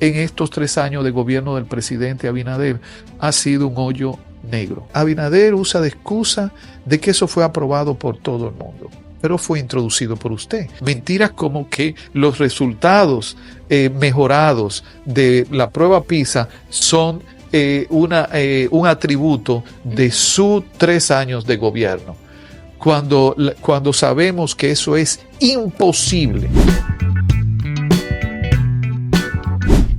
en estos 3 años de gobierno del presidente Abinader ha sido un hoyo negro. Abinader usa de excusa de que eso fue aprobado por todo el mundo, pero fue introducido por usted. Mentiras como que los resultados mejorados de la prueba PISA son un atributo de sus 3 años de gobierno, cuando sabemos que eso es imposible.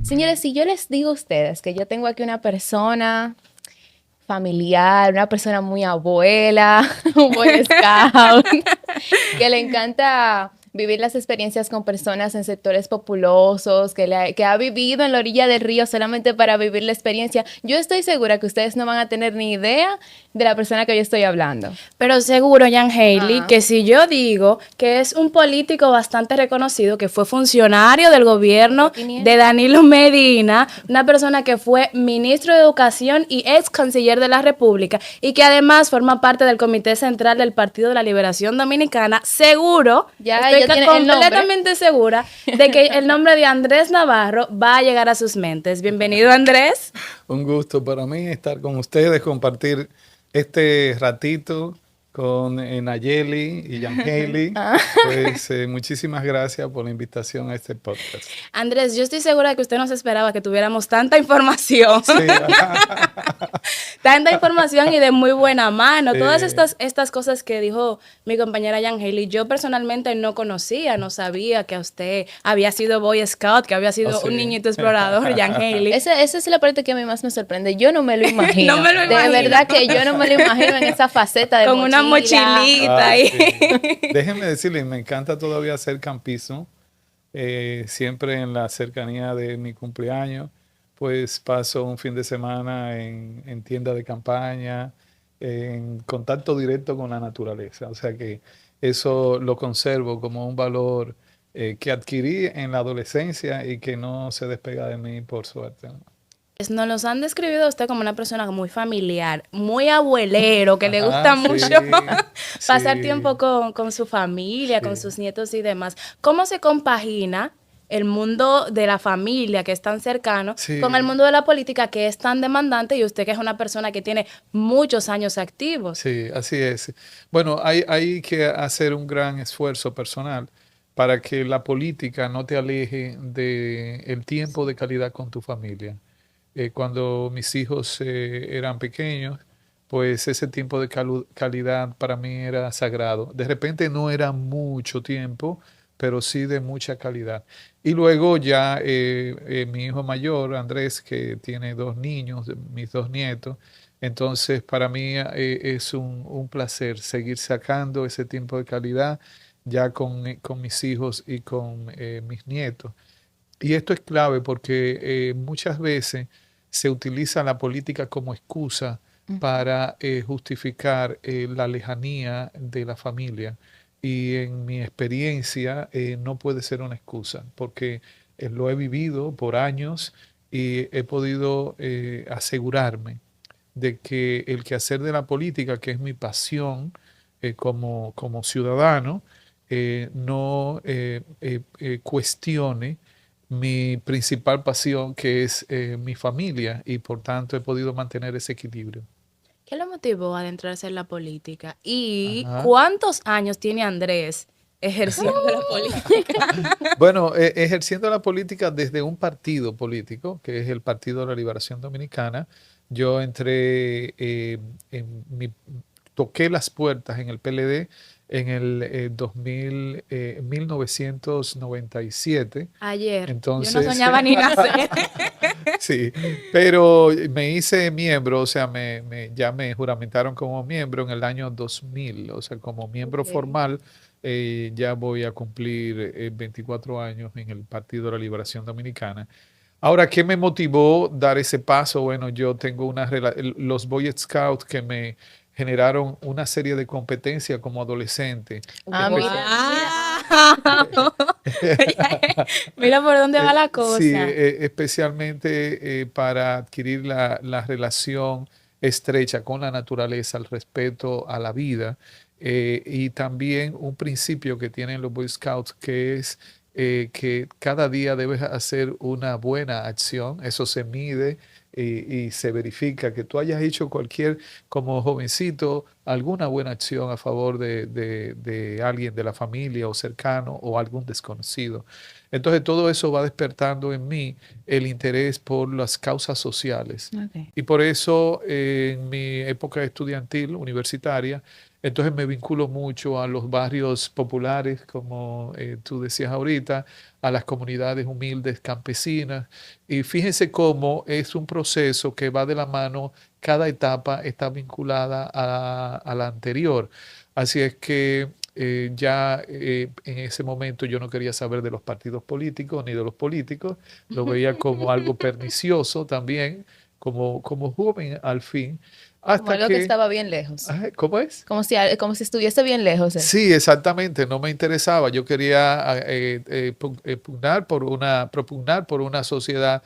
Señores, si yo les digo a ustedes que yo tengo aquí una persona familiar, una persona muy abuela, un Boy Scout, que le encanta vivir las experiencias con personas en sectores populosos, que ha vivido en la orilla del río solamente para vivir la experiencia, yo estoy segura que ustedes no van a tener ni idea de la persona que yo estoy hablando. Pero seguro, Jan Haley, que si yo digo que es un político bastante reconocido, que fue funcionario del gobierno de Danilo Medina, una persona que fue ministro de Educación y ex canciller de la República, y que además forma parte del Comité Central del Partido de la Liberación Dominicana, seguro, estoy completamente segura de que el nombre de Andrés Navarro va a llegar a sus mentes. Bienvenido, Andrés. Un gusto para mí estar con ustedes, compartir este ratito con Nayeli y Jan Haley. Pues muchísimas gracias por la invitación a este podcast. Andrés, yo estoy segura de que usted no se esperaba que tuviéramos tanta información. Sí. Tanta información y de muy buena mano. Todas estas cosas que dijo mi compañera Jan Haley, yo personalmente no conocía, no sabía que usted había sido Boy Scout, que había sido un niñito explorador, Jan Haley. Esa es la parte que a mí más me sorprende. Yo no me lo imagino. No me lo imagino. De verdad que yo no me lo imagino en esa faceta de con una mochilita ahí. Sí. Déjenme decirles, me encanta todavía hacer campismo. Siempre en la cercanía de mi cumpleaños, pues paso un fin de semana en tienda de campaña, en contacto directo con la naturaleza. O sea que eso lo conservo como un valor que adquirí en la adolescencia y que no se despega de mí por suerte, ¿no? Nos los han describido a usted como una persona muy familiar, muy abuelero, que le gusta mucho pasar tiempo con su familia, con sus nietos y demás. ¿Cómo se compagina el mundo de la familia, que es tan cercano, con el mundo de la política, que es tan demandante, y usted que es una persona que tiene muchos años activos? Sí, así es. Bueno, hay que hacer un gran esfuerzo personal para que la política no te aleje del tiempo de calidad con tu familia. Cuando mis hijos eran pequeños, pues ese tiempo de calidad para mí era sagrado. De repente no era mucho tiempo, pero sí de mucha calidad. Y luego ya mi hijo mayor, Andrés, que tiene 2 niños, mis 2 nietos, entonces para mí es un placer seguir sacando ese tiempo de calidad ya con mis hijos y con mis nietos. Y esto es clave porque muchas veces se utiliza la política como excusa para justificar la lejanía de la familia. Y en mi experiencia no puede ser una excusa, porque lo he vivido por años y he podido asegurarme de que el quehacer de la política, que es mi pasión como ciudadano, no cuestione mi principal pasión, que es mi familia, y por tanto he podido mantener ese equilibrio. ¿Qué lo motivó a adentrarse en la política? ¿Y cuántos años tiene Andrés ejerciendo la política? Bueno, ejerciendo la política desde un partido político, que es el Partido de la Liberación Dominicana. Yo entré, toqué las puertas en el PLD en el 1997. Ayer. Entonces, yo no soñaba ni nacer. Sí, pero me hice miembro, o sea, ya me juramentaron como miembro en el año 2000, o sea, como miembro formal. Ya voy a cumplir 24 años en el Partido de la Liberación Dominicana. Ahora, ¿qué me motivó dar ese paso? Bueno, yo tengo los Boy Scouts que me generaron una serie de competencias como adolescente. Mira por dónde va la cosa. Sí, especialmente para adquirir la relación estrecha con la naturaleza, el respeto a la vida, y también un principio que tienen los Boy Scouts, que es que cada día debes hacer una buena acción, eso se mide y se verifica que tú hayas hecho como jovencito, alguna buena acción a favor de alguien de la familia o cercano o algún desconocido. Entonces todo eso va despertando en mí el interés por las causas sociales. Okay. Y por eso en mi época estudiantil, universitaria, entonces me vinculo mucho a los barrios populares, como tú decías ahorita, a las comunidades humildes campesinas. Y fíjense cómo es un proceso que va de la mano, cada etapa está vinculada a la anterior. Así es que en ese momento yo no quería saber de los partidos políticos ni de los políticos, lo veía como algo pernicioso también, como joven al fin. Como Hasta algo que estaba bien lejos. ¿Cómo es? Como si estuviese bien lejos. Sí, exactamente, no me interesaba. Yo quería propugnar por una sociedad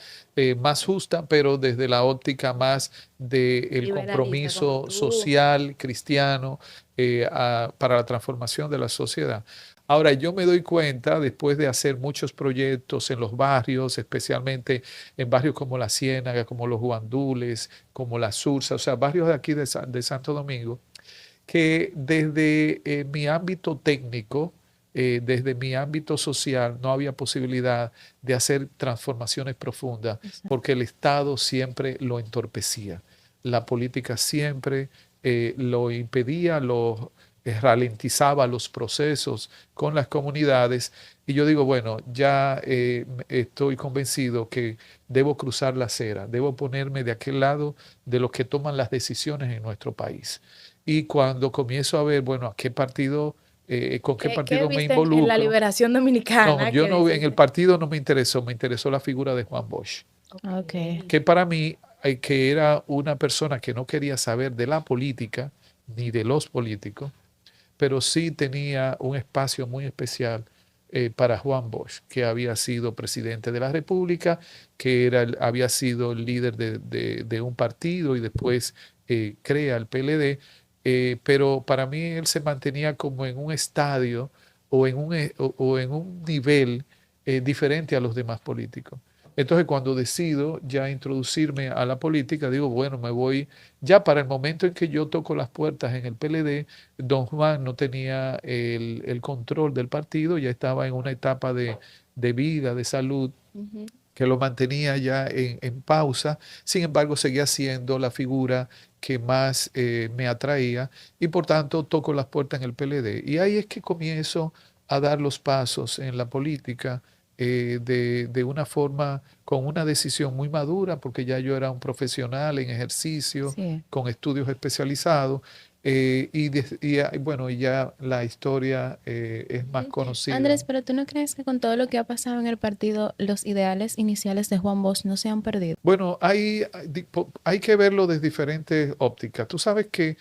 más justa, pero desde la óptica más del Liberalista, compromiso como tú. social, cristiano, para la transformación de la sociedad. Ahora, yo me doy cuenta, después de hacer muchos proyectos en los barrios, especialmente en barrios como La Ciénaga, como Los Guandules, como La Sursa, o sea, barrios de aquí de Santo Domingo, que desde mi ámbito técnico, desde mi ámbito social, no había posibilidad de hacer transformaciones profundas porque el Estado siempre lo entorpecía. La política siempre lo impedía, lo ralentizaba los procesos con las comunidades. Y yo digo, bueno, ya estoy convencido que debo cruzar la acera, debo ponerme de aquel lado de los que toman las decisiones en nuestro país. Y cuando comienzo a ver, bueno, a qué partido, con qué partido me viste involucro. en la Liberación Dominicana? No, yo no, en el partido no me interesó la figura de Juan Bosch, Okay. que para mí, que era una persona que no quería saber de la política ni de los políticos, pero sí tenía un espacio muy especial para Juan Bosch, que había sido presidente de la República, que había sido el líder de un partido y después crea el PLD, pero para mí él se mantenía como en un estadio o en un nivel diferente a los demás políticos. Entonces, cuando decido ya introducirme a la política, digo, bueno, me voy, ya para el momento en que yo toco las puertas en el PLD, don Juan no tenía el control del partido, ya estaba en una etapa de vida, de salud, que lo mantenía ya en pausa. Sin embargo, seguía siendo la figura que más me atraía y por tanto toco las puertas en el PLD. Y ahí es que comienzo a dar los pasos en la política de una forma, con una decisión muy madura, porque ya yo era un profesional en ejercicio, Sí. con estudios especializados, bueno, y ya la historia es más conocida. Andrés, pero ¿tú no crees que con todo lo que ha pasado en el partido, los ideales iniciales de Juan Bosch no se han perdido? Bueno, hay que verlo desde diferentes ópticas. Tú sabes que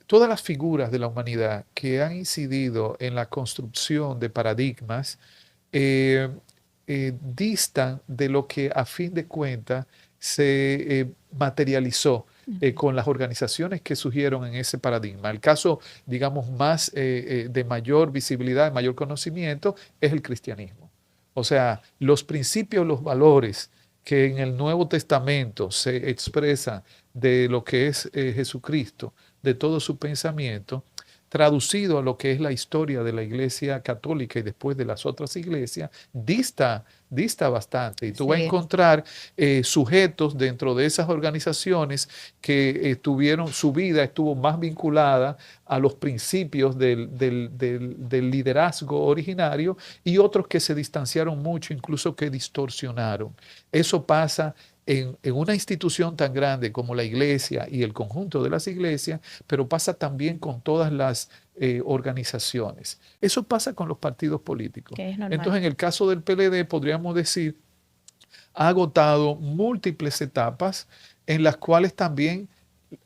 todas las figuras de la humanidad que han incidido en la construcción de paradigmas distan de lo que a fin de cuentas se materializó con las organizaciones que surgieron en ese paradigma. El caso, digamos, más de mayor visibilidad, de mayor conocimiento, es el cristianismo. O sea, los principios, los valores que en el Nuevo Testamento se expresan de lo que es Jesucristo, de todo su pensamiento, traducido a lo que es la historia de la Iglesia Católica y después de las otras iglesias, dista bastante. Y tú vas a encontrar sujetos dentro de esas organizaciones que su vida estuvo más vinculada a los principios del liderazgo originario y otros que se distanciaron mucho, incluso que distorsionaron. Eso pasa en una institución tan grande como la iglesia y el conjunto de las iglesias, pero pasa también con todas las organizaciones. Eso pasa con los partidos políticos. Entonces, en el caso del PLD, podríamos decir, ha agotado múltiples etapas en las cuales también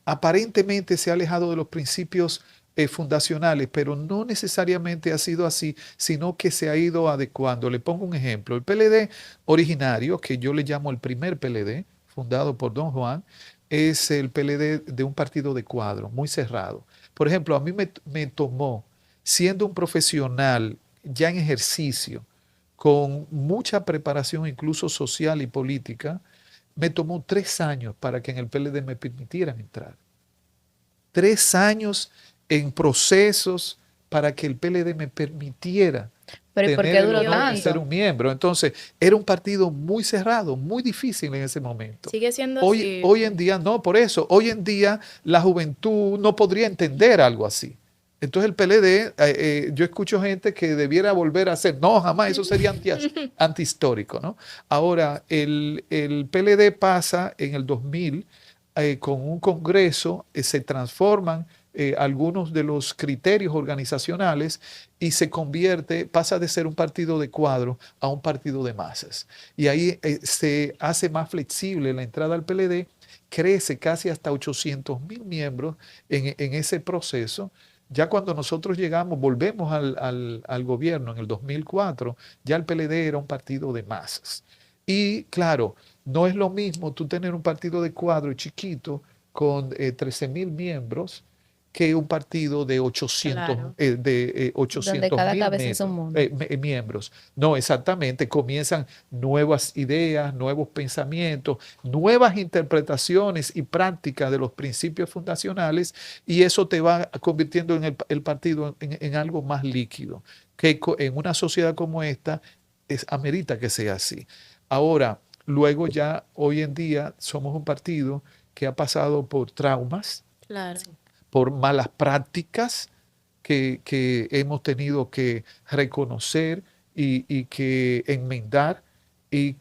aparentemente se ha alejado de los principios fundacionales, pero no necesariamente ha sido así, sino que se ha ido adecuando. Le pongo un ejemplo. El PLD originario, que yo le llamo el primer PLD, fundado por don Juan, es el PLD de un partido de cuadro, muy cerrado. Por ejemplo, a mí me tomó, siendo un profesional ya en ejercicio, con mucha preparación incluso social y política, me tomó 3 años para que en el PLD me permitieran entrar. 3 años en procesos para que el PLD me permitiera Pero ¿y por qué tener el duró honor de ser tanto? un miembro. Entonces, era un partido muy cerrado, muy difícil en ese momento. Sigue siendo Hoy, así. hoy en día, no, por eso, hoy en día la juventud no podría entender algo así. Entonces el PLD, yo escucho gente que debiera volver a hacer, no, jamás, eso sería antihistórico, ¿no? Ahora, el PLD pasa en el 2000 con un congreso, se transforman algunos de los criterios organizacionales y se convierte, pasa de ser un partido de cuadro a un partido de masas. Y ahí se hace más flexible la entrada al PLD, crece casi hasta 800.000 miembros en ese proceso. Ya cuando nosotros llegamos, volvemos al gobierno en el 2004, ya el PLD era un partido de masas. Y claro, no es lo mismo tú tener un partido de cuadro chiquito con 13.000 miembros que un partido de 800 Claro. Donde cada mil cabeza es un mundo. miembros. No, exactamente. Comienzan nuevas ideas, nuevos pensamientos, nuevas interpretaciones y prácticas de los principios fundacionales, y eso te va convirtiendo en el partido en algo más líquido, que en una sociedad como esta amerita que sea así. Ahora, luego ya hoy en día somos un partido que ha pasado por traumas, Claro. por malas prácticas que hemos tenido que reconocer y que enmendar. Y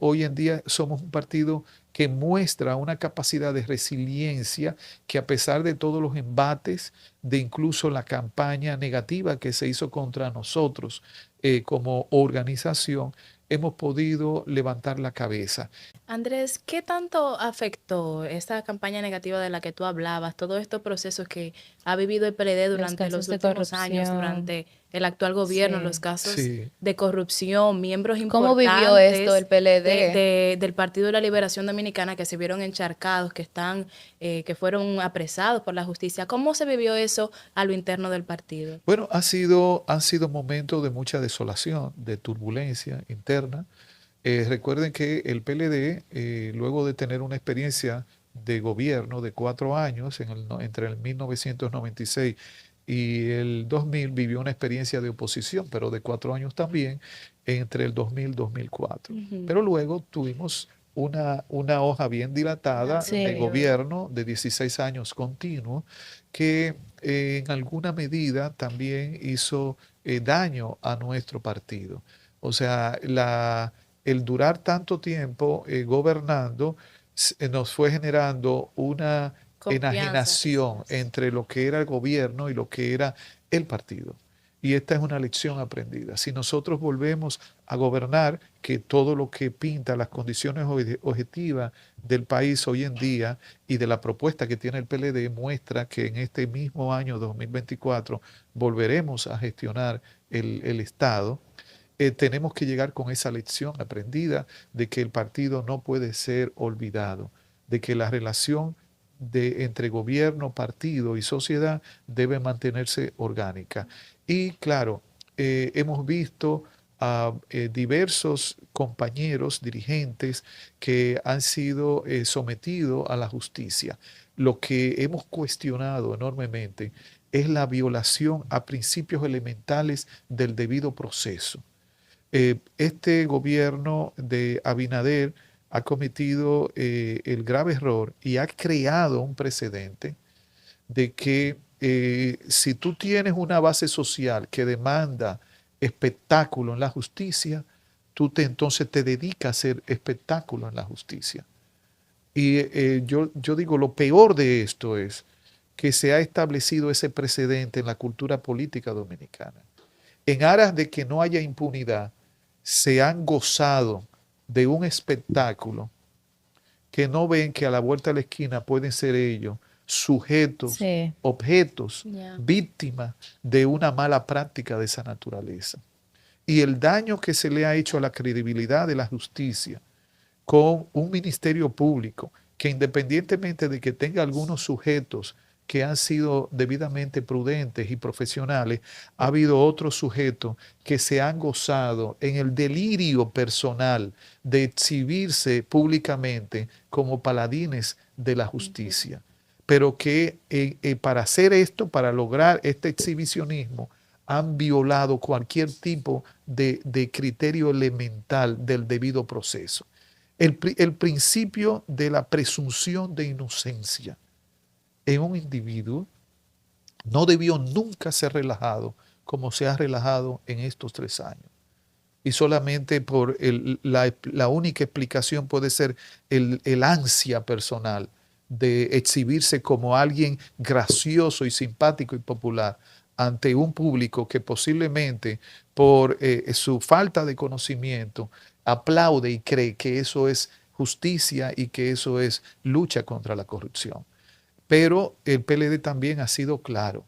hoy en día somos un partido que muestra una capacidad de resiliencia que, a pesar de todos los embates, de incluso la campaña negativa que se hizo contra nosotros como organización, hemos podido levantar la cabeza. Andrés, ¿qué tanto afectó esta campaña negativa de la que tú hablabas, todos estos procesos que ha vivido el PLD durante casos los de últimos años, corrupción. durante el actual gobierno, Sí. los casos Sí. de corrupción, miembros ¿Cómo importantes vivió esto el PLD? del Partido de la Liberación Dominicana que se vieron encharcados, que fueron apresados por la justicia? ¿Cómo se vivió eso a lo interno del partido? Bueno, han sido momentos de mucha desolación, de turbulencia interna. Recuerden que el PLD, luego de tener una experiencia de gobierno de 4 años, entre el 1996 y el 2000, vivió una experiencia de oposición, pero de 4 años también, entre el 2000 y 2004. Pero luego tuvimos una hoja bien dilatada Sí. de gobierno de 16 años continuo, que en alguna medida también hizo daño a nuestro partido. O sea, el durar tanto tiempo gobernando nos fue generando una Confianza, enajenación quizás. entre lo que era el gobierno y lo que era el partido. Y esta es una lección aprendida. Si nosotros volvemos a gobernar, que todo lo que pinta las condiciones objetivas del país hoy en día y de la propuesta que tiene el PLD muestra que en este mismo año 2024 volveremos a gestionar el Estado, tenemos que llegar con esa lección aprendida de que el partido no puede ser olvidado, de que la relación entre gobierno, partido y sociedad debe mantenerse orgánica. Y claro, hemos visto a diversos compañeros dirigentes que han sido sometidos a la justicia. Lo que hemos cuestionado enormemente es la violación a principios elementales del debido proceso. Este gobierno de Abinader ha cometido el grave error y ha creado un precedente de que si tú tienes una base social que demanda espectáculo en la justicia, entonces te dedicas a hacer espectáculo en la justicia. Y yo digo, lo peor de esto es que se ha establecido ese precedente en la cultura política dominicana. En aras de que no haya impunidad, se han gozado de un espectáculo que no ven que a la vuelta de la esquina pueden ser ellos sujetos, Sí. objetos, Ya. víctimas de una mala práctica de esa naturaleza. Y el daño que se le ha hecho a la credibilidad de la justicia con un ministerio público que, independientemente de que tenga algunos sujetos que han sido debidamente prudentes y profesionales, ha habido otros sujetos que se han gozado en el delirio personal de exhibirse públicamente como paladines de la justicia, pero que para hacer esto, para lograr este exhibicionismo, han violado cualquier tipo de criterio elemental del debido proceso. El principio de la presunción de inocencia en un individuo no debió nunca ser relajado como se ha relajado en estos 3 años. Y solamente por la única explicación puede ser el ansia personal de exhibirse como alguien gracioso y simpático y popular ante un público que posiblemente por su falta de conocimiento aplaude y cree que eso es justicia y que eso es lucha contra la corrupción. Pero el PLD también ha sido claro.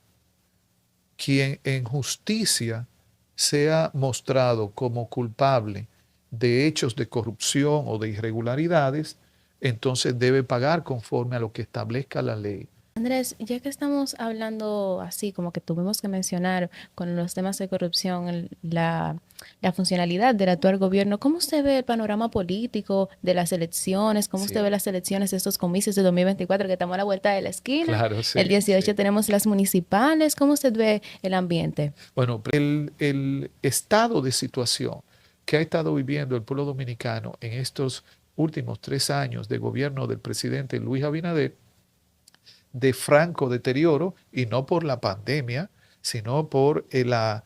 Quien en justicia sea mostrado como culpable de hechos de corrupción o de irregularidades, entonces debe pagar conforme a lo que establezca la ley. Andrés, ya que estamos hablando así, como que tuvimos que mencionar con los temas de corrupción, la funcionalidad del actual gobierno, ¿cómo usted ve el panorama político de las elecciones? ¿Cómo usted ve las elecciones de estos comicios de 2024 que estamos a la vuelta de la esquina? Claro, sí, el 18 tenemos las municipales. ¿Cómo usted ve el ambiente? Bueno, el estado de situación que ha estado viviendo el pueblo dominicano en estos últimos 3 años de gobierno del presidente Luis Abinader, de franco deterioro, y no por la pandemia, sino por la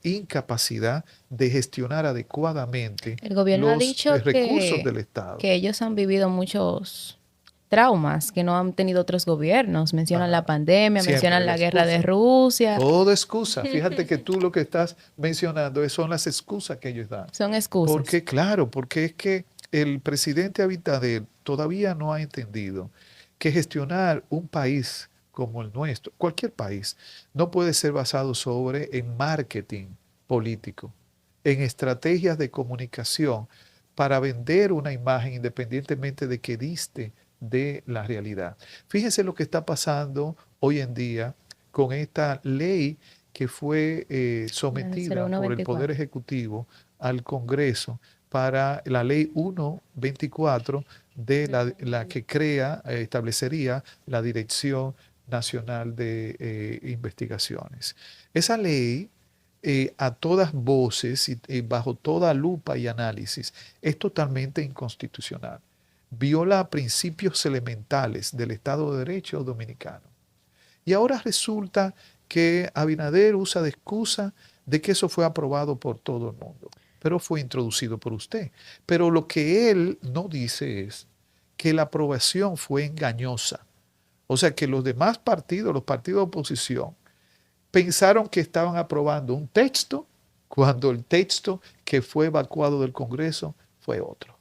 incapacidad de gestionar adecuadamente El gobierno ha dicho recursos del Estado. que ellos han vivido muchos traumas que no han tenido otros gobiernos. Mencionan la pandemia, Siempre mencionan la la guerra de excusa. Rusia. Toda excusa. Fíjate que tú lo que estás mencionando son las excusas que ellos dan. Son excusas. Porque, claro, porque es que el presidente Abinader todavía no ha entendido que gestionar un país como el nuestro, cualquier país, no puede ser basado en marketing político, en estrategias de comunicación para vender una imagen independientemente de que diste de la realidad. Fíjense lo que está pasando hoy en día con esta ley que fue sometida por el Poder Ejecutivo al Congreso para la ley 124 de la que establecería la Dirección Nacional de Investigaciones. Esa ley, a todas voces y bajo toda lupa y análisis, es totalmente inconstitucional. Viola principios elementales del Estado de Derecho dominicano. Y ahora resulta que Abinader usa de excusa de que eso fue aprobado por todo el mundo, pero fue introducido por usted. Pero lo que él no dice es que la aprobación fue engañosa. O sea, que los demás partidos, los partidos de oposición, pensaron que estaban aprobando un texto cuando el texto que fue evacuado del Congreso fue otro.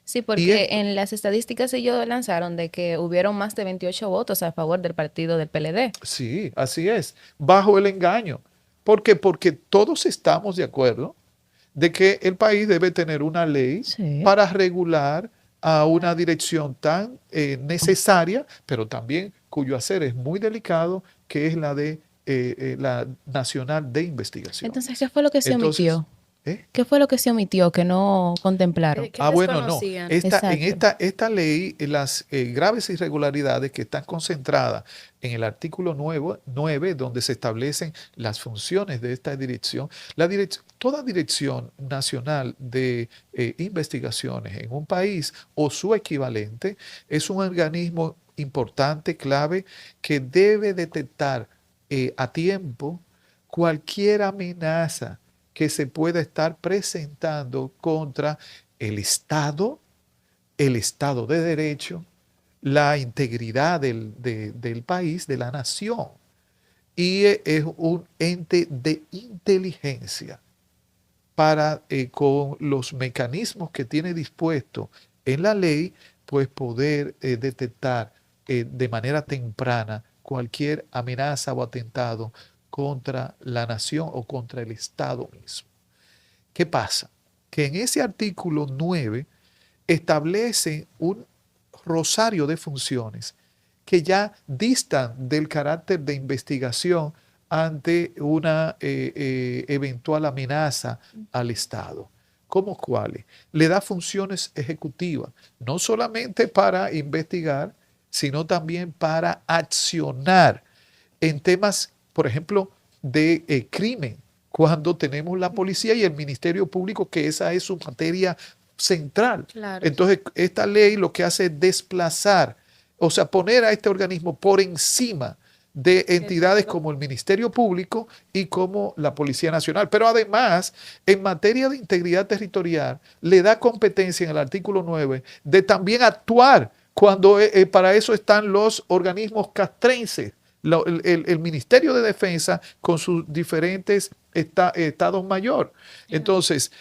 Sí, porque en las estadísticas ellos lanzaron de que hubieron más de 28 votos a favor del partido del PLD. Sí, así es, bajo el engaño. ¿Por qué? Porque todos estamos de acuerdo de que el país debe tener una ley para regular a una dirección tan necesaria, pero también cuyo hacer es muy delicado, que es la de la Nacional de Investigación. Entonces, ¿qué fue lo que se omitió? ¿Qué fue lo que se omitió que no contemplaron? Bueno, no. Esta ley, las graves irregularidades que están concentradas en el artículo 9, donde se establecen las funciones de esta dirección, toda dirección nacional de investigaciones en un país o su equivalente es un organismo importante, clave, que debe detectar a tiempo cualquier amenaza que se pueda estar presentando contra el Estado de Derecho, la integridad del país, de la nación. Y es un ente de inteligencia para, con los mecanismos que tiene dispuesto en la ley, pues poder detectar de manera temprana cualquier amenaza o atentado contra la nación o contra el Estado mismo. ¿Qué pasa? Que en ese artículo 9 establece un rosario de funciones que ya distan del carácter de investigación ante una eventual amenaza al Estado. ¿Cómo cuáles? Le da funciones ejecutivas, no solamente para investigar, sino también para accionar en temas, por ejemplo, de crimen, cuando tenemos la policía y el Ministerio Público, que esa es su materia central. Claro. Entonces, esta ley lo que hace es desplazar, o sea, poner a este organismo por encima de entidades como el Ministerio Público y como la Policía Nacional. Pero además, en materia de integridad territorial, le da competencia en el artículo 9 de también actuar cuando para eso están los organismos castrenses, el Ministerio de Defensa con sus diferentes estados mayor. Entonces,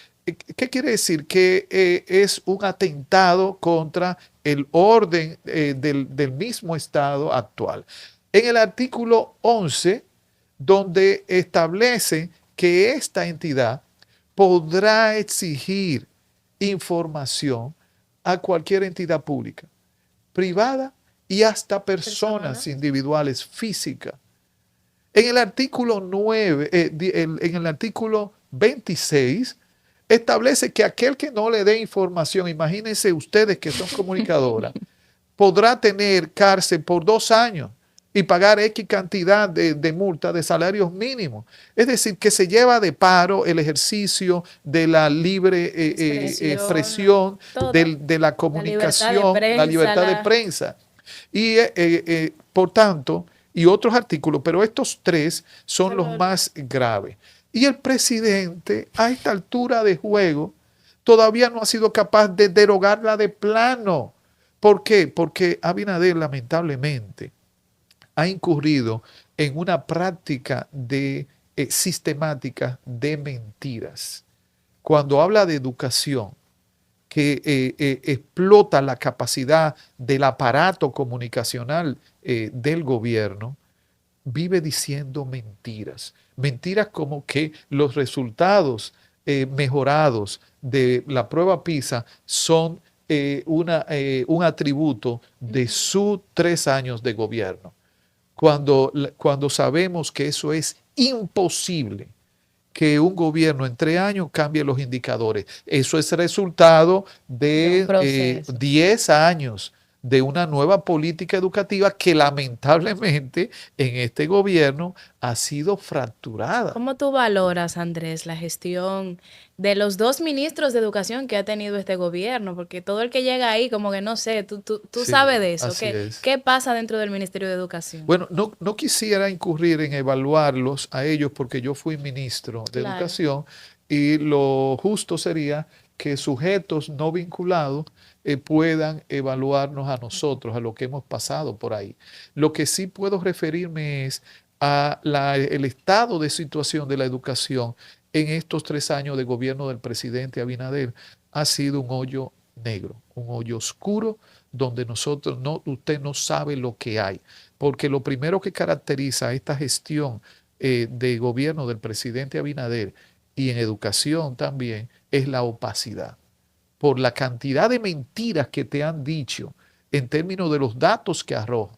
¿qué quiere decir? Que es un atentado contra el orden del mismo Estado actual. En el artículo 11, donde establece que esta entidad podrá exigir información a cualquier entidad pública, privada y hasta personas individuales físicas. En el artículo 9, en el artículo 26, establece que aquel que no le dé información, imagínense ustedes que son comunicadoras, podrá tener cárcel por 2 años y pagar X cantidad de multa de salarios mínimos. Es decir, que se lleva de paro el ejercicio de la libre expresión de la comunicación, la libertad de prensa. Y por tanto, y otros artículos, pero estos 3 son los más graves. Y el presidente, a esta altura de juego, todavía no ha sido capaz de derogarla de plano. ¿Por qué? Porque Abinader, lamentablemente, ha incurrido en una práctica sistemática de mentiras. Cuando habla de educación, que explota la capacidad del aparato comunicacional del gobierno, vive diciendo mentiras. Mentiras como que los resultados mejorados de la prueba PISA son un atributo de sus 3 años de gobierno. Cuando sabemos que eso es imposible, que un gobierno en 3 años cambie los indicadores. Eso es resultado de 10 años de una nueva política educativa que lamentablemente en este gobierno ha sido fracturada. ¿Cómo tú valoras, Andrés, la gestión de los 2 ministros de educación que ha tenido este gobierno? Porque todo el que llega ahí, como que no sé, tú sí, sabes de eso. ¿Qué pasa dentro del Ministerio de Educación? Bueno, no quisiera incurrir en evaluarlos a ellos porque yo fui ministro de Educación y lo justo sería que sujetos no vinculados puedan evaluarnos a nosotros, a lo que hemos pasado por ahí. Lo que sí puedo referirme es a el estado de situación de la educación en estos 3 años de gobierno del presidente Abinader. Ha sido un hoyo negro, un hoyo oscuro donde usted no sabe lo que hay. Porque lo primero que caracteriza a esta gestión de gobierno del presidente Abinader y en educación también es la opacidad. Por la cantidad de mentiras que te han dicho en términos de los datos que arrojan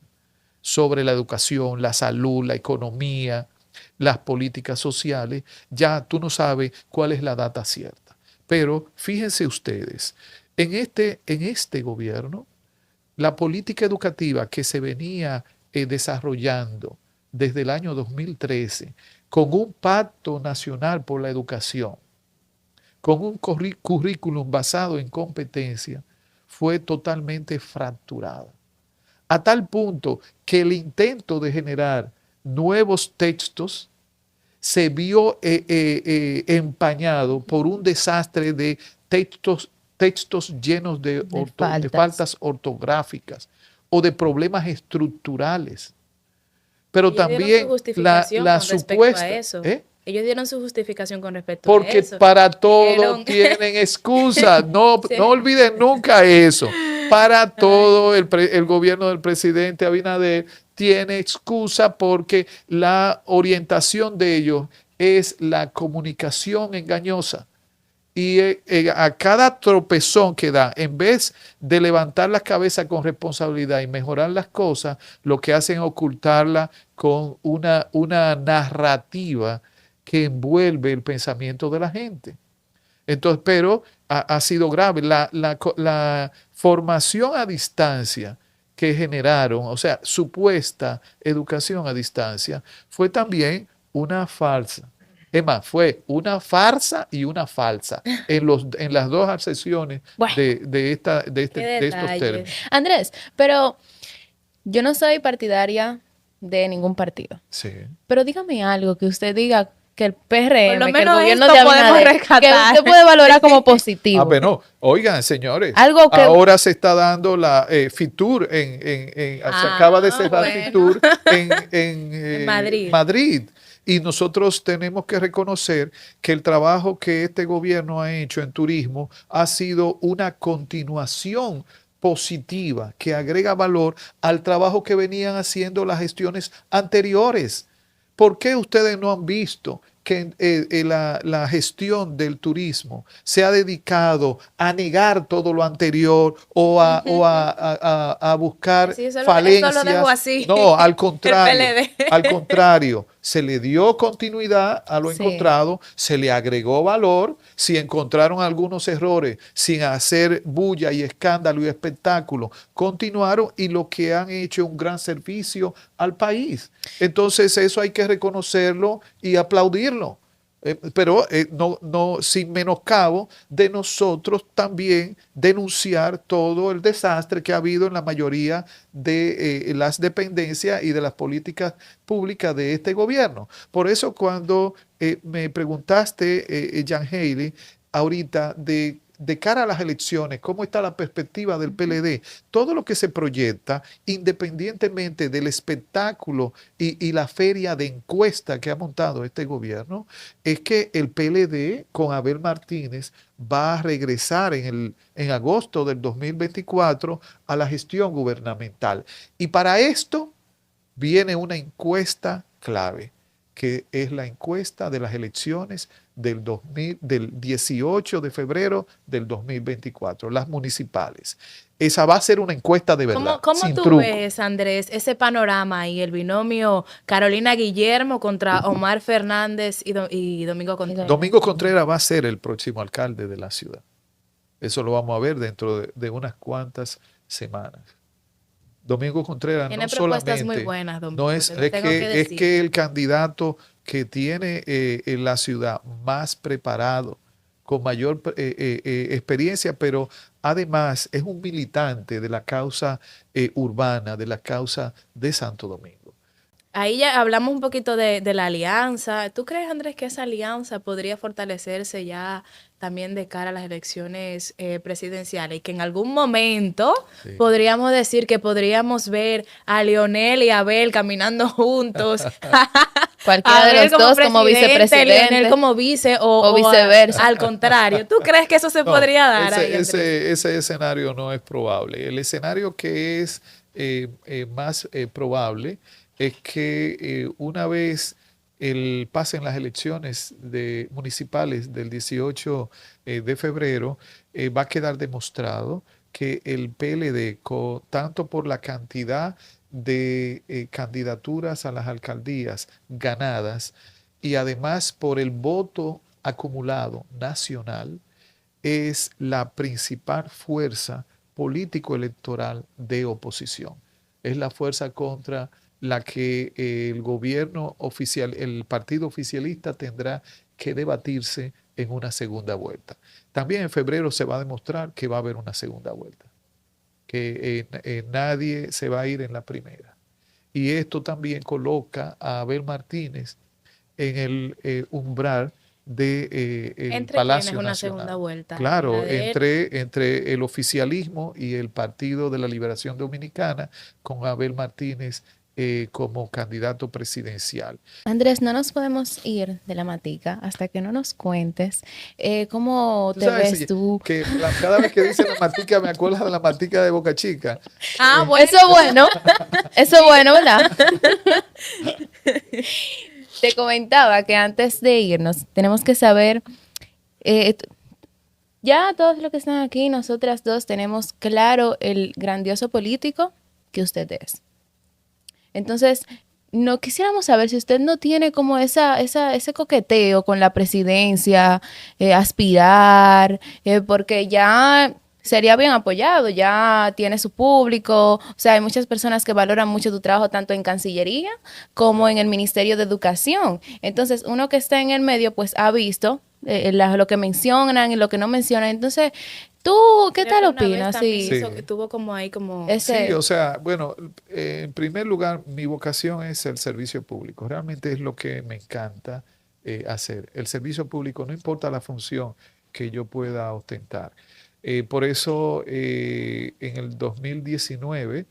sobre la educación, la salud, la economía, las políticas sociales, ya tú no sabes cuál es la data cierta. Pero fíjense ustedes, en este gobierno, la política educativa que se venía desarrollando desde el año 2013 con un pacto nacional por la educación, con un currículum basado en competencia, fue totalmente fracturada. A tal punto que el intento de generar nuevos textos se vio empañado por un desastre de textos llenos de faltas ortográficas o de problemas estructurales. Pero también la supuesta... Ellos dieron su justificación con respecto a eso. Porque para todo tienen excusa. No olviden nunca eso. Para todo el gobierno del presidente Abinader tiene excusa porque la orientación de ellos es la comunicación engañosa. Y a cada tropezón que da, en vez de levantar la cabeza con responsabilidad y mejorar las cosas, lo que hacen es ocultarla con una narrativa que envuelve el pensamiento de la gente. Entonces, pero ha sido grave. La formación a distancia que generaron, o sea, supuesta educación a distancia, fue también una falsa. Es más, fue una farsa y una falsa en las dos acepciones Bueno, de estos términos. Andrés, pero yo no soy partidaria de ningún partido. Sí. Pero dígame algo que usted diga que el PRM, Por lo que el menos gobierno esto de podemos Abinader, que rescatar. usted puede valorar como positivo. Bueno, oigan, señores, Algo que- ahora se está dando la Fitur, se acaba de cerrar bueno. Fitur en Madrid. Madrid. Y nosotros tenemos que reconocer que el trabajo que este gobierno ha hecho en turismo ha sido una continuación positiva que agrega valor al trabajo que venían haciendo las gestiones anteriores. ¿Por qué ustedes no han visto que la gestión del turismo se ha dedicado a negar todo lo anterior o a buscar Sí, eso falencias? lo dejo así. No, al contrario. El PLD. Al contrario, se le dio continuidad a lo Sí. encontrado, se le agregó valor. Si encontraron algunos errores sin hacer bulla y escándalo y espectáculo, continuaron y lo que han hecho es un gran servicio al país. Entonces eso hay que reconocerlo y aplaudirlo. Pero no sin menoscabo de nosotros también denunciar todo el desastre que ha habido en la mayoría de las dependencias y de las políticas públicas de este gobierno. Por eso cuando me preguntaste, Jan Haley, ahorita de cara a las elecciones, ¿cómo está la perspectiva del PLD? Todo lo que se proyecta, independientemente del espectáculo y la feria de encuesta que ha montado este gobierno, es que el PLD con Abel Martínez va a regresar en agosto del 2024 a la gestión gubernamental. Y para esto viene una encuesta clave, que es la encuesta de las elecciones del 18 de febrero del 2024, las municipales. Esa va a ser una encuesta de verdad, ¿Cómo sin tú truco. ves, Andrés, ese panorama y el binomio Carolina Guillermo contra Omar Fernández y Domingo Contreras? Domingo Contreras va a ser el próximo alcalde de la ciudad. Eso lo vamos a ver dentro de unas cuantas semanas. Domingo Contreras Tiene no propuestas solamente muy buenas, Domingo, no es, te lo tengo que es decir. que el candidato que tiene en la ciudad más preparado, con mayor experiencia, pero además es un militante de la causa urbana, de la causa de Santo Domingo. Ahí ya hablamos un poquito de la alianza. ¿Tú crees, Andrés, que esa alianza podría fortalecerse ya también de cara a las elecciones presidenciales y que en algún momento Sí. podríamos decir que podríamos ver a Leonel y Abel caminando juntos? Cualquiera de Abel los dos como vicepresidente. Leonel como vice o viceversa. al contrario. ¿Tú crees que eso se No, podría dar ahí, Andrés? ese escenario no es probable. El escenario que es más probable es que una vez pasen las elecciones municipales del 18 de febrero, va a quedar demostrado que el PLD, tanto por la cantidad de candidaturas a las alcaldías ganadas y además por el voto acumulado nacional, es la principal fuerza político-electoral de oposición. Es la fuerza contra la que el gobierno oficial, el partido oficialista tendrá que debatirse en una segunda vuelta. También en febrero se va a demostrar que va a haber una segunda vuelta, que nadie se va a ir en la primera. Y esto también coloca a Abel Martínez en el umbral de el ¿Entre Palacio quiénes una Nacional. segunda vuelta? Claro, ¿La de él? entre el oficialismo y el Partido de la Liberación Dominicana, con Abel Martínez como candidato presidencial. Andrés, no nos podemos ir de la matica hasta que no nos cuentes cómo te sabes ves tú. que cada vez que dice la matica me acuerdo de la matica de Boca Chica. Ah, bueno. Eso es bueno. Eso es bueno, ¿verdad? Te comentaba que antes de irnos tenemos que saber, Ya todos los que están aquí, nosotras dos tenemos claro el grandioso político que usted es. Entonces, no quisiéramos saber si usted no tiene como ese coqueteo con la presidencia, aspirar, porque ya sería bien apoyado, ya tiene su público, o sea, hay muchas personas que valoran mucho tu trabajo tanto en Cancillería como en el Ministerio de Educación. Entonces, uno que está en el medio, pues ha visto lo que mencionan y lo que no mencionan. Entonces, ¿tú qué Creo tal que una vez opinas? también Sí, hizo que tuvo como ahí como... ese, Sí, o sea, bueno, en primer lugar, mi vocación es el servicio público. Realmente es lo que me encanta hacer. El servicio público, no importa la función que yo pueda ostentar. Por eso, en el 2019,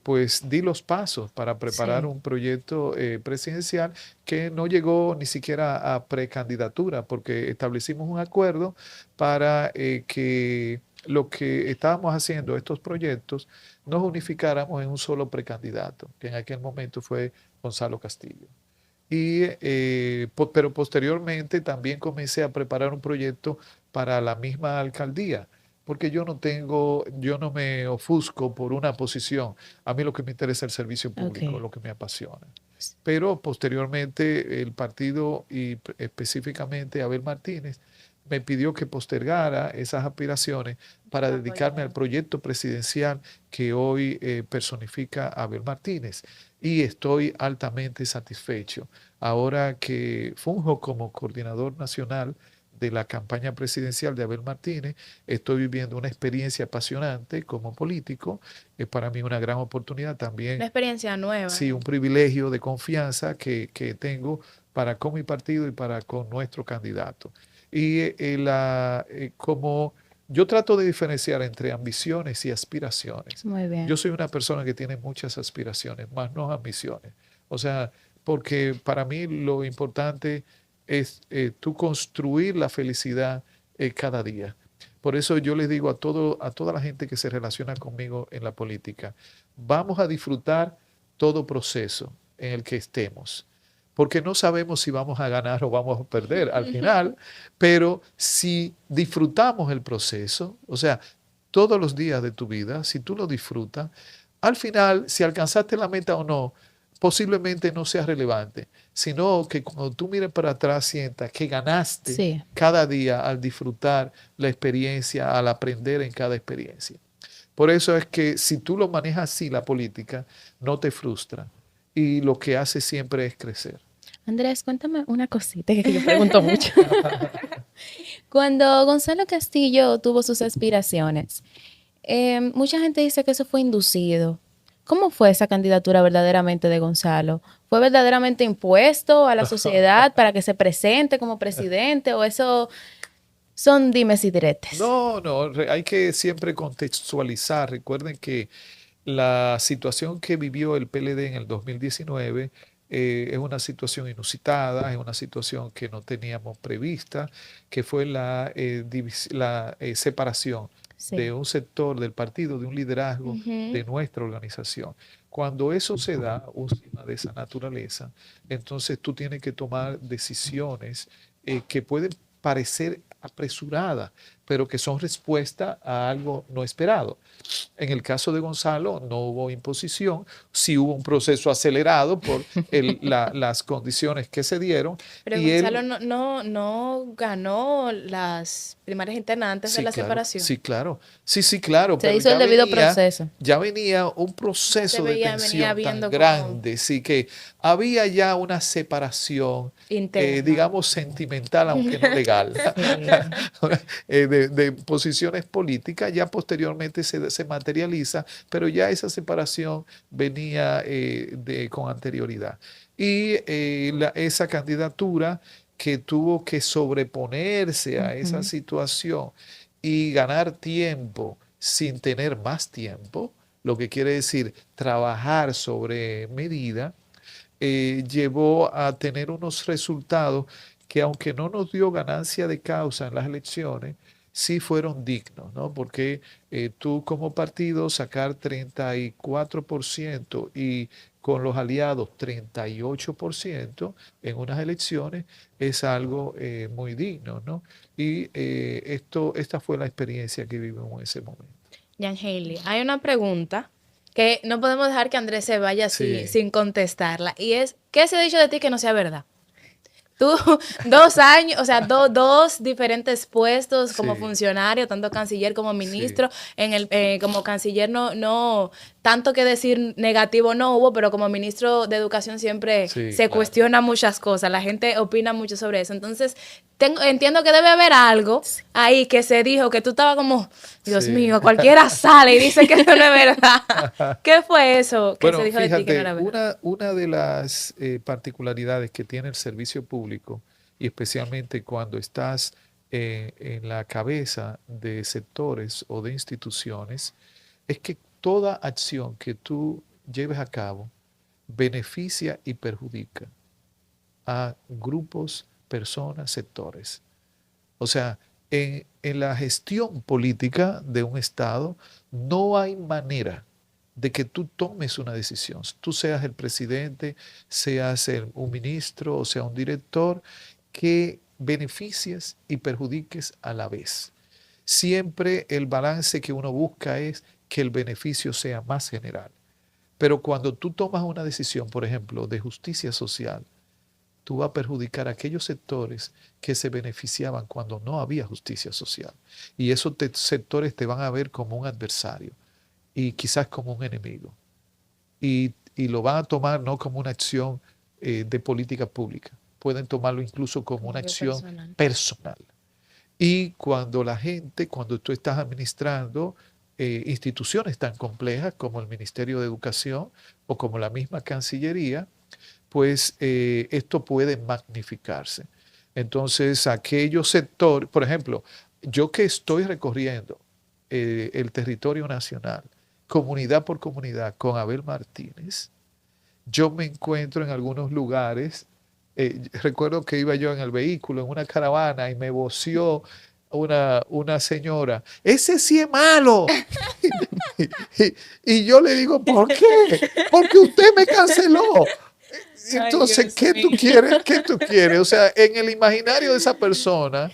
pues di los pasos para preparar sí. un proyecto presidencial que no llegó ni siquiera a precandidatura, porque establecimos un acuerdo para que lo que estábamos haciendo, estos proyectos, nos unificáramos en un solo precandidato, que en aquel momento fue Gonzalo Castillo. Pero posteriormente también comencé a preparar un proyecto para la misma alcaldía, porque yo no me ofusco por una posición. A mí lo que me interesa es el servicio público, Ok. lo que me apasiona. Pero posteriormente el partido y específicamente Abel Martínez me pidió que postergara esas aspiraciones para dedicarme al proyecto presidencial que hoy personifica Abel Martínez. Y estoy altamente satisfecho. Ahora que funjo como coordinador nacional de la campaña presidencial de Abel Martínez, estoy viviendo una experiencia apasionante como político. Es para mí una gran oportunidad también, Una experiencia nueva. sí, un privilegio de confianza que tengo para con mi partido y para con nuestro candidato. Y como yo trato de diferenciar entre ambiciones y aspiraciones. Muy Yo bien. soy una persona que tiene muchas aspiraciones, más no ambiciones. O sea, porque para mí lo importante es tú construir la felicidad cada día. Por eso yo les digo a toda la gente que se relaciona conmigo en la política, vamos a disfrutar todo proceso en el que estemos, porque no sabemos si vamos a ganar o vamos a perder al final, pero si disfrutamos el proceso, o sea, todos los días de tu vida, si tú lo disfrutas, al final, si alcanzaste la meta o no, posiblemente no sea relevante, sino que cuando tú mires para atrás sientas que ganaste Sí. cada día al disfrutar la experiencia, al aprender en cada experiencia. Por eso es que si tú lo manejas así, la política, no te frustra y lo que hace siempre es crecer. Andrés, cuéntame una cosita que yo pregunto mucho. Cuando Gonzalo Castillo tuvo sus aspiraciones, mucha gente dice que eso fue inducido. ¿Cómo fue esa candidatura verdaderamente de Gonzalo? ¿Fue verdaderamente impuesto a la sociedad para que se presente como presidente o eso son dimes y diretes? No, no, hay que siempre contextualizar. Recuerden que la situación que vivió el PLD en el 2019 es una situación inusitada, es una situación que no teníamos prevista, que fue la separación de Sí. un sector del partido, de un liderazgo de nuestra organización. Cuando eso se da, un tema de esa naturaleza, entonces tú tienes que tomar decisiones que pueden parecer apresuradas, pero que son respuesta a algo no esperado. En el caso de Gonzalo no hubo imposición, sí hubo un proceso acelerado por las condiciones que se dieron. Pero Y Gonzalo él, no ganó las primarias internas antes de sí, la claro, separación. sí, claro, sí, claro, Se pero hizo el debido proceso. ya venía un proceso de Venía tensión tan viendo como grande, sí que había ya una separación, interna. digamos, sentimental, aunque no legal, de posiciones políticas, ya posteriormente se materializa, pero ya esa separación venía con anterioridad. Y esa candidatura que tuvo que sobreponerse a esa situación y ganar tiempo sin tener más tiempo, lo que quiere decir trabajar sobre medida, llevó a tener unos resultados que aunque no nos dio ganancia de causa en las elecciones, sí fueron dignos, ¿no? Porque tú como partido sacar 34% y con los aliados 38% en unas elecciones, es algo muy digno, ¿no? Y esta fue la experiencia que vivimos en ese momento. Jan Haley, hay una pregunta que no podemos dejar que Andrés se vaya así sin contestarla, y es, ¿qué se ha dicho de ti que no sea verdad? Tú, 2 años, o sea, dos diferentes puestos como funcionario, tanto canciller como ministro. Como canciller no tanto que decir negativo no hubo, pero como ministro de Educación siempre se cuestiona muchas cosas. La gente opina mucho sobre eso. Entonces, entiendo que debe haber algo ahí que se dijo, que tú estabas como, Dios mío, cualquiera sale y dice que eso no es verdad. ¿Qué fue eso que se dijo de ti que no era verdad? Una de las particularidades que tiene el servicio público, y especialmente cuando estás en la cabeza de sectores o de instituciones, es que toda acción que tú lleves a cabo beneficia y perjudica a grupos, personas, sectores. O sea, en la gestión política de un Estado no hay manera de que tú tomes una decisión. Tú seas el presidente, seas un ministro o sea un director, que beneficies y perjudiques a la vez. Siempre el balance que uno busca es que el beneficio sea más general. Pero cuando tú tomas una decisión, por ejemplo, de justicia social, tú vas a perjudicar a aquellos sectores que se beneficiaban cuando no había justicia social. Y esos sectores te van a ver como un adversario y quizás como un enemigo. Y lo van a tomar no como una acción de política pública. Pueden tomarlo incluso como una acción personal. Y cuando cuando tú estás administrando instituciones tan complejas como el Ministerio de Educación o como la misma Cancillería, pues esto puede magnificarse. Entonces, aquellos sectores, por ejemplo, yo que estoy recorriendo el territorio nacional, comunidad por comunidad, con Abel Martínez, yo me encuentro en algunos lugares. Recuerdo que iba yo en el vehículo, en una caravana, y me voció una señora, ese sí es malo. y yo le digo, ¿por qué? Porque usted me canceló. Entonces, ¿qué tú quieres? ¿Qué tú quieres? O sea, en el imaginario de esa persona,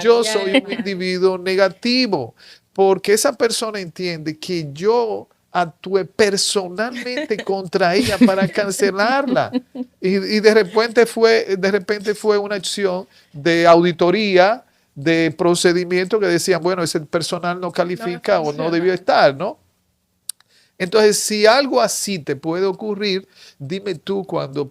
yo soy un individuo negativo, porque esa persona entiende que yo actué personalmente contra ella para cancelarla. Y de repente fue una acción de auditoría, de procedimiento que decían, bueno, ese personal no califica o no debió estar, ¿no? Entonces, si algo así te puede ocurrir, dime tú cuando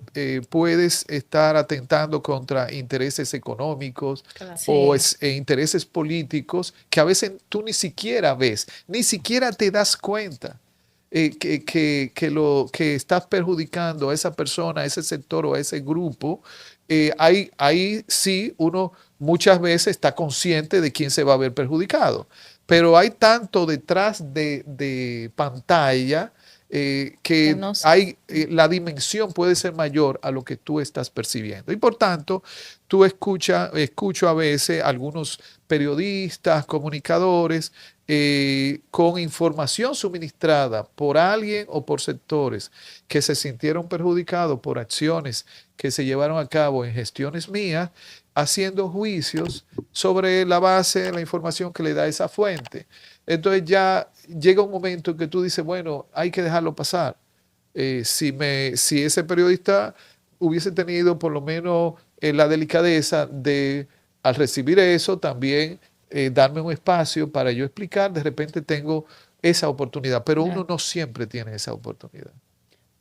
puedes estar atentando contra intereses económicos o intereses políticos que a veces tú ni siquiera ves, ni siquiera te das cuenta que estás perjudicando a esa persona, a ese sector o a ese grupo. Ahí sí uno muchas veces está consciente de quién se va a ver perjudicado. Pero hay tanto detrás de pantalla que no sé. La dimensión puede ser mayor a lo que tú estás percibiendo. Y por tanto, tú escucho a veces algunos periodistas, comunicadores, con información suministrada por alguien o por sectores que se sintieron perjudicados por acciones que se llevaron a cabo en gestiones mías, haciendo juicios sobre la base de la información que le da esa fuente. Entonces ya llega un momento en que tú dices, bueno, hay que dejarlo pasar. Si ese periodista hubiese tenido por lo menos la delicadeza de, al recibir eso, también darme un espacio para yo explicar, de repente tengo esa oportunidad, pero uno no siempre tiene esa oportunidad.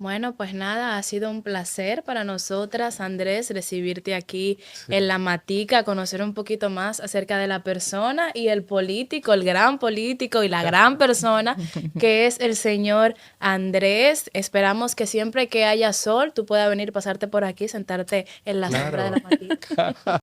Bueno, pues nada, ha sido un placer para nosotras, Andrés, recibirte aquí en La Matica, conocer un poquito más acerca de la persona y el político, el gran político y la gran persona que es el señor Andrés. Esperamos que siempre que haya sol, tú puedas venir, pasarte por aquí, sentarte en la sombra de La Matica.